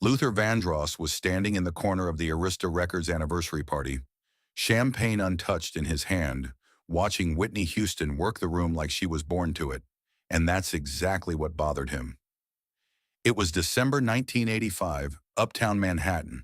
Luther Vandross was standing in the corner of the Arista Records anniversary party, champagne untouched in his hand, watching Whitney Houston work the room like she was born to it. And that's exactly what bothered him. It was December 1985, uptown Manhattan.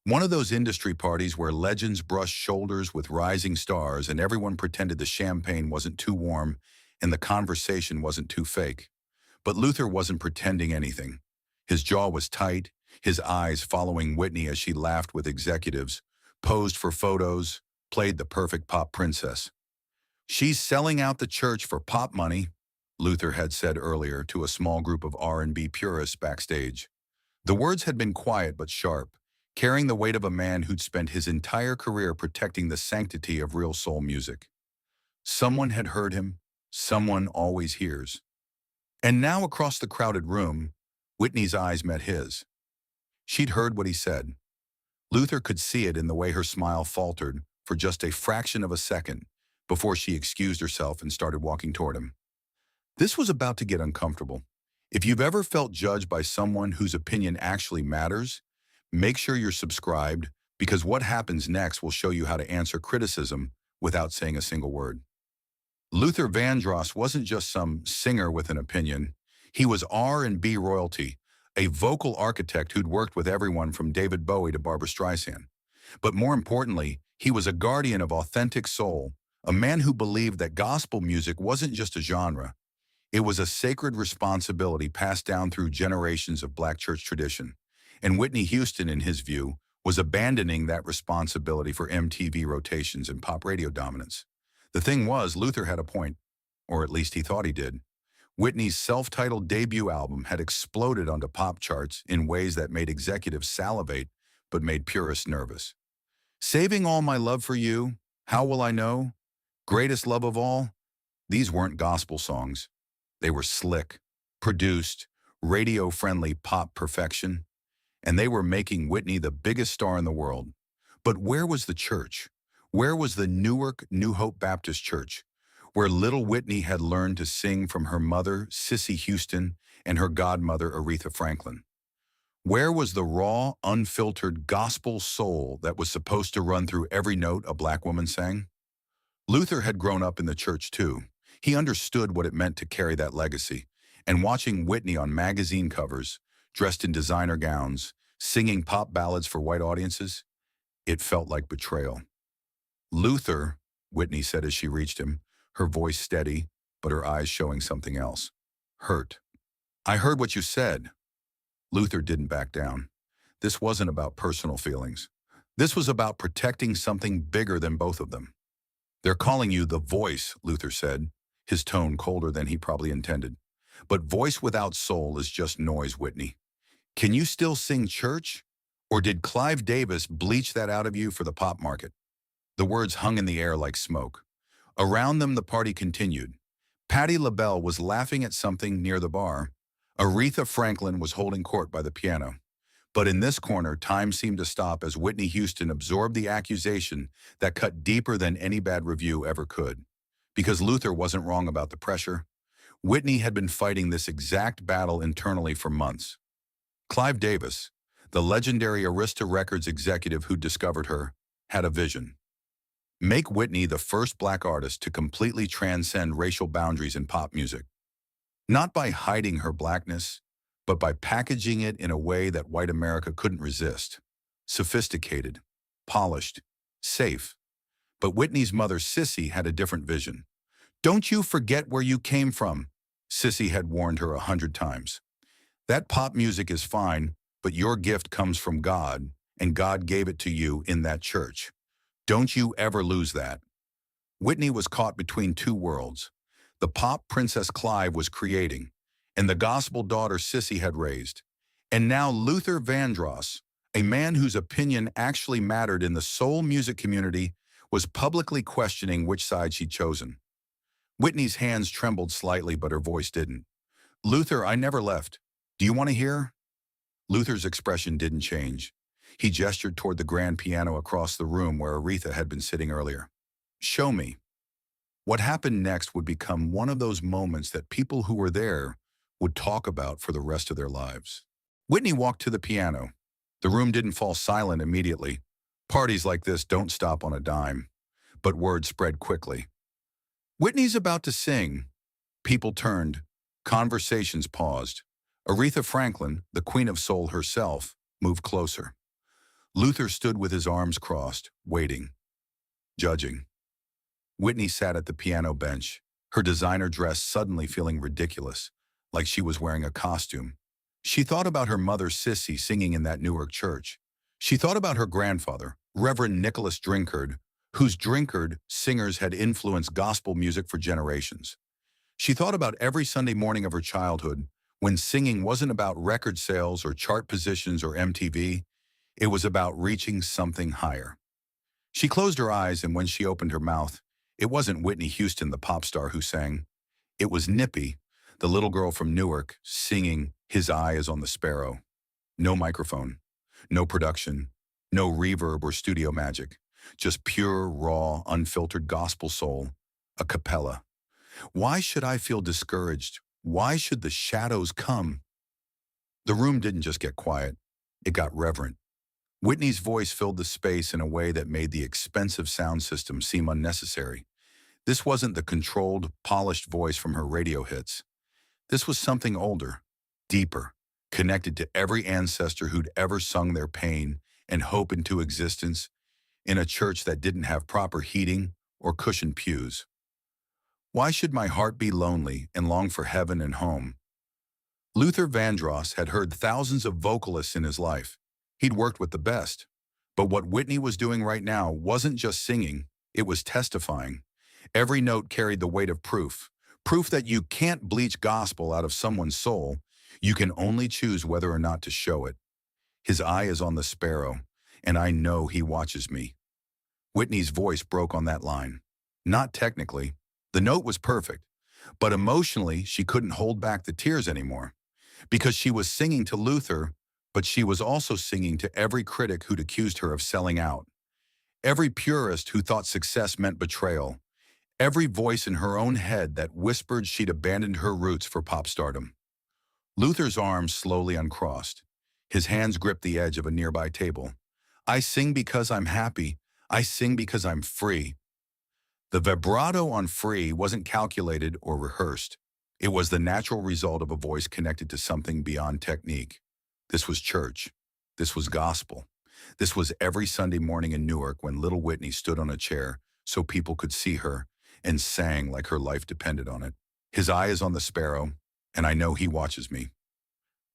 One of those industry parties where legends brushed shoulders with rising stars and everyone pretended the champagne wasn't too warm and the conversation wasn't too fake. But Luther wasn't pretending anything. His jaw was tight, his eyes following Whitney as she laughed with executives, posed for photos, played the perfect pop princess. "She's selling out the church for pop money," Luther had said earlier to a small group of R&B purists backstage. The words had been quiet but sharp, carrying the weight of a man who'd spent his entire career protecting the sanctity of real soul music. Someone had heard him. Someone always hears. And now across the crowded room, Whitney's eyes met his. She'd heard what he said. Luther could see it in the way her smile faltered for just a fraction of a second before she excused herself and started walking toward him. This was about to get uncomfortable. If you've ever felt judged by someone whose opinion actually matters, make sure you're subscribed, because what happens next will show you how to answer criticism without saying a single word. Luther Vandross wasn't just some singer with an opinion. He was R&B royalty, a vocal architect who'd worked with everyone from David Bowie to Barbra Streisand. But more importantly, he was a guardian of authentic soul, a man who believed that gospel music wasn't just a genre. It was a sacred responsibility passed down through generations of Black church tradition. And Whitney Houston, in his view, was abandoning that responsibility for MTV rotations and pop radio dominance. The thing was, Luther had a point, or at least he thought he did. Whitney's self-titled debut album had exploded onto pop charts in ways that made executives salivate but made purists nervous. "Saving All My Love for You," "How Will I Know," "Greatest Love of All," these weren't gospel songs. They were slick, produced, radio-friendly pop perfection, and they were making Whitney the biggest star in the world. But where was the church? Where was the Newark New Hope Baptist Church, where little Whitney had learned to sing from her mother, Sissy Houston, and her godmother, Aretha Franklin? Where was the raw, unfiltered gospel soul that was supposed to run through every note a Black woman sang? Luther had grown up in the church too. He understood what it meant to carry that legacy, and watching Whitney on magazine covers, dressed in designer gowns, singing pop ballads for white audiences, it felt like betrayal. "Luther," Whitney said as she reached him, her voice steady, but her eyes showing something else. Hurt. "I heard what you said." Luther didn't back down. This wasn't about personal feelings. This was about protecting something bigger than both of them. "They're calling you the voice," Luther said, his tone colder than he probably intended. "But voice without soul is just noise, Whitney. Can you still sing church? Or did Clive Davis bleach that out of you for the pop market?" The words hung in the air like smoke. Around them, the party continued. Patti LaBelle was laughing at something near the bar. Aretha Franklin was holding court by the piano. But in this corner, time seemed to stop as Whitney Houston absorbed the accusation that cut deeper than any bad review ever could. Because Luther wasn't wrong about the pressure. Whitney had been fighting this exact battle internally for months. Clive Davis, the legendary Arista Records executive who discovered her, had a vision. Make Whitney the first Black artist to completely transcend racial boundaries in pop music. Not by hiding her Blackness, but by packaging it in a way that white America couldn't resist. Sophisticated, polished, safe. But Whitney's mother, Sissy, had a different vision. "Don't you forget where you came from," Sissy had warned her 100 times. "That pop music is fine, but your gift comes from God, and God gave it to you in that church. Don't you ever lose that." Whitney was caught between two worlds. The pop princess Clive was creating, and the gospel daughter Sissy had raised. And now Luther Vandross, a man whose opinion actually mattered in the soul music community, was publicly questioning which side she'd chosen. Whitney's hands trembled slightly, but her voice didn't. "Luther, I never left. Do you want to hear?" Luther's expression didn't change. He gestured toward the grand piano across the room where Aretha had been sitting earlier. "Show me." What happened next would become one of those moments that people who were there would talk about for the rest of their lives. Whitney walked to the piano. The room didn't fall silent immediately. Parties like this don't stop on a dime. But word spread quickly. Whitney's about to sing. People turned. Conversations paused. Aretha Franklin, the Queen of Soul herself, moved closer. Luther stood with his arms crossed, waiting, judging. Whitney sat at the piano bench, her designer dress suddenly feeling ridiculous, like she was wearing a costume. She thought about her mother Sissy singing in that Newark church. She thought about her grandfather, Reverend Nicholas Drinkard, whose Drinkard singers had influenced gospel music for generations. She thought about every Sunday morning of her childhood, when singing wasn't about record sales or chart positions or MTV, it was about reaching something higher. She closed her eyes, and when she opened her mouth, it wasn't Whitney Houston, the pop star, who sang. It was Nippy, the little girl from Newark, singing "His Eye is on the Sparrow." No microphone, no production, no reverb or studio magic, just pure, raw, unfiltered gospel soul, a cappella. Why should I feel discouraged? Why should the shadows come? The room didn't just get quiet, it got reverent. Whitney's voice filled the space in a way that made the expensive sound system seem unnecessary. This wasn't the controlled, polished voice from her radio hits. This was something older, deeper, connected to every ancestor who'd ever sung their pain and hope into existence in a church that didn't have proper heating or cushioned pews. Why should my heart be lonely and long for heaven and home? Luther Vandross had heard thousands of vocalists in his life. He'd worked with the best. But what Whitney was doing right now wasn't just singing, it was testifying. Every note carried the weight of proof. Proof that you can't bleach gospel out of someone's soul. You can only choose whether or not to show it. His eye is on the sparrow, and I know he watches me. Whitney's voice broke on that line. Not technically. The note was perfect. But emotionally, she couldn't hold back the tears anymore. Because she was singing to Luther, but she was also singing to every critic who'd accused her of selling out. Every purist who thought success meant betrayal. Every voice in her own head that whispered she'd abandoned her roots for pop stardom. Luther's arms slowly uncrossed. His hands gripped the edge of a nearby table. I sing because I'm happy. I sing because I'm free. The vibrato on free wasn't calculated or rehearsed. It was the natural result of a voice connected to something beyond technique. This was church. This was gospel. This was every Sunday morning in Newark when little Whitney stood on a chair so people could see her and sang like her life depended on it. His eye is on the sparrow, and I know he watches me.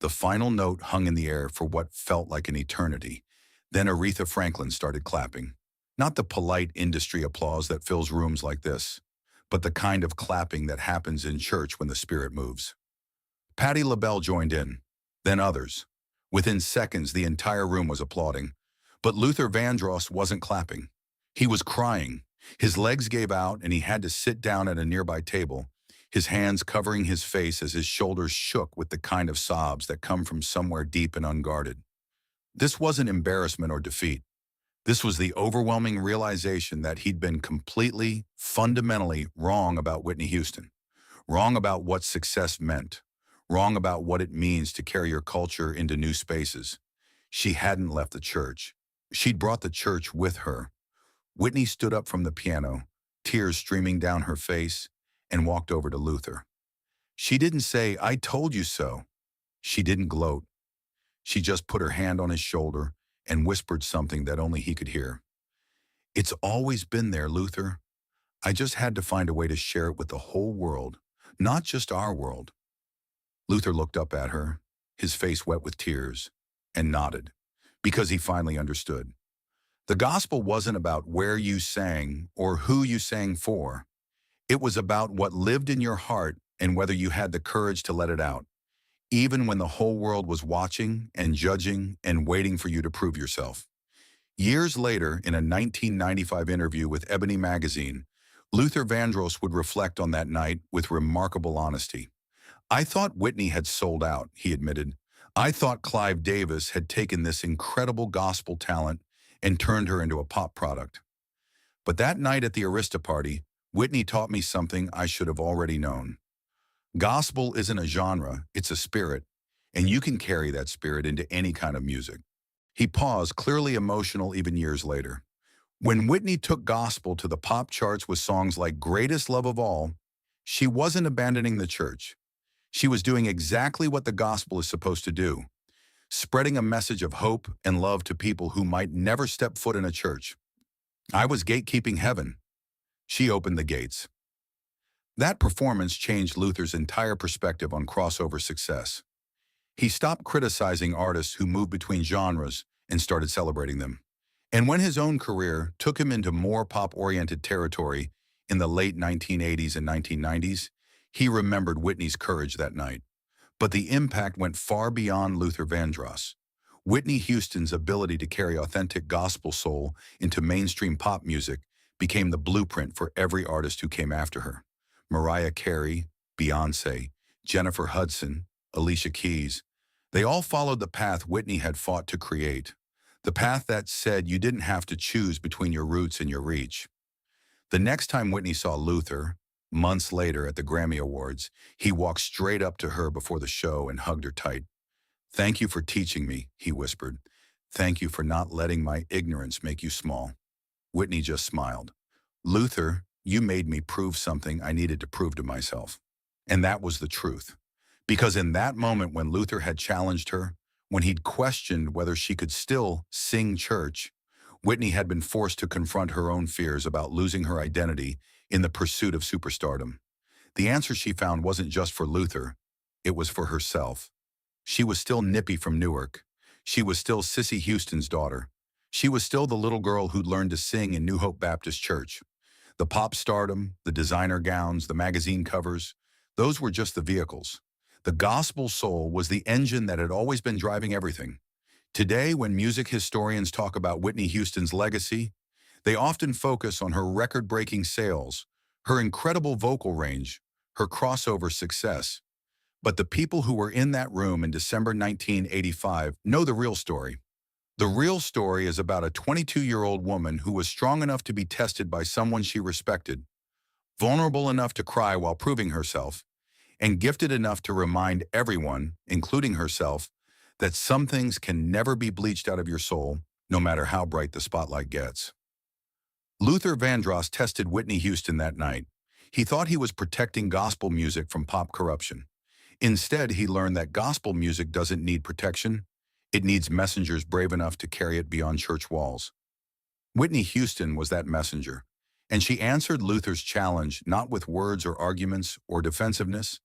The final note hung in the air for what felt like an eternity. Then Aretha Franklin started clapping. Not the polite industry applause that fills rooms like this, but the kind of clapping that happens in church when the Spirit moves. Patti LaBelle joined in, then others. Within seconds, the entire room was applauding. But Luther Vandross wasn't clapping. He was crying. His legs gave out, and he had to sit down at a nearby table, his hands covering his face as his shoulders shook with the kind of sobs that come from somewhere deep and unguarded. This wasn't embarrassment or defeat. This was the overwhelming realization that he'd been completely, fundamentally wrong about Whitney Houston. Wrong about what success meant. Wrong about what it means to carry your culture into new spaces. She hadn't left the church. She'd brought the church with her. Whitney stood up from the piano, tears streaming down her face, and walked over to Luther. She didn't say, "I told you so." She didn't gloat. She just put her hand on his shoulder and whispered something that only he could hear. "It's always been there, Luther. I just had to find a way to share it with the whole world, not just our world." Luther looked up at her, his face wet with tears, and nodded, because he finally understood. The gospel wasn't about where you sang or who you sang for. It was about what lived in your heart and whether you had the courage to let it out, even when the whole world was watching and judging and waiting for you to prove yourself. Years later, in a 1995 interview with Ebony magazine, Luther Vandross would reflect on that night with remarkable honesty. "I thought Whitney had sold out," he admitted. "I thought Clive Davis had taken this incredible gospel talent and turned her into a pop product. But that night at the Arista party, Whitney taught me something I should have already known. Gospel isn't a genre, it's a spirit. and you can carry that spirit into any kind of music. He paused, clearly emotional even years later. When Whitney took gospel to the pop charts with songs like Greatest Love of All, she wasn't abandoning the church. She was doing exactly what the gospel is supposed to do, spreading a message of hope and love to people who might never step foot in a church. I was gatekeeping heaven. She opened the gates. That performance changed Luther's entire perspective on crossover success. He stopped criticizing artists who moved between genres and started celebrating them. And when his own career took him into more pop-oriented territory in the late 1980s and 1990s, he remembered Whitney's courage that night. But the impact went far beyond Luther Vandross. Whitney Houston's ability to carry authentic gospel soul into mainstream pop music became the blueprint for every artist who came after her. Mariah Carey, Beyoncé, Jennifer Hudson, Alicia Keys, they all followed the path Whitney had fought to create. The path that said you didn't have to choose between your roots and your reach. The next time Whitney saw Luther, months later at the Grammy Awards, he walked straight up to her before the show and hugged her tight. "Thank you for teaching me," he whispered. "Thank you for not letting my ignorance make you small." Whitney just smiled. "Luther, you made me prove something I needed to prove to myself." And that was the truth. Because in that moment when Luther had challenged her, when he'd questioned whether she could still sing church, Whitney had been forced to confront her own fears about losing her identity in the pursuit of superstardom. The answer she found wasn't just for Luther, it was for herself. She was still Nippy from Newark. She was still Sissy Houston's daughter. She was still the little girl who'd learned to sing in New Hope Baptist Church. The pop stardom, the designer gowns, the magazine covers, those were just the vehicles. The gospel soul was the engine that had always been driving everything. Today, when music historians talk about Whitney Houston's legacy, they often focus on her record-breaking sales, her incredible vocal range, her crossover success. But the people who were in that room in December 1985 know the real story. The real story is about a 22-year-old woman who was strong enough to be tested by someone she respected, vulnerable enough to cry while proving herself, and gifted enough to remind everyone, including herself, that some things can never be bleached out of your soul, no matter how bright the spotlight gets. Luther Vandross tested Whitney Houston that night. He thought he was protecting gospel music from pop corruption. Instead, he learned that gospel music doesn't need protection. It needs messengers brave enough to carry it beyond church walls. Whitney Houston was that messenger, and she answered Luther's challenge not with words or arguments or defensiveness,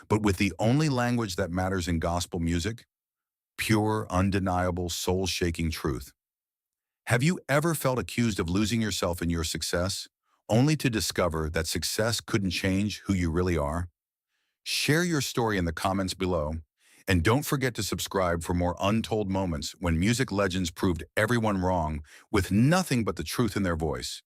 but with the only language that matters in gospel music: pure, undeniable, soul-shaking truth. Have you ever felt accused of losing yourself in your success, only to discover that success couldn't change who you really are? Share your story in the comments below, and don't forget to subscribe for more untold moments when music legends proved everyone wrong with nothing but the truth in their voice.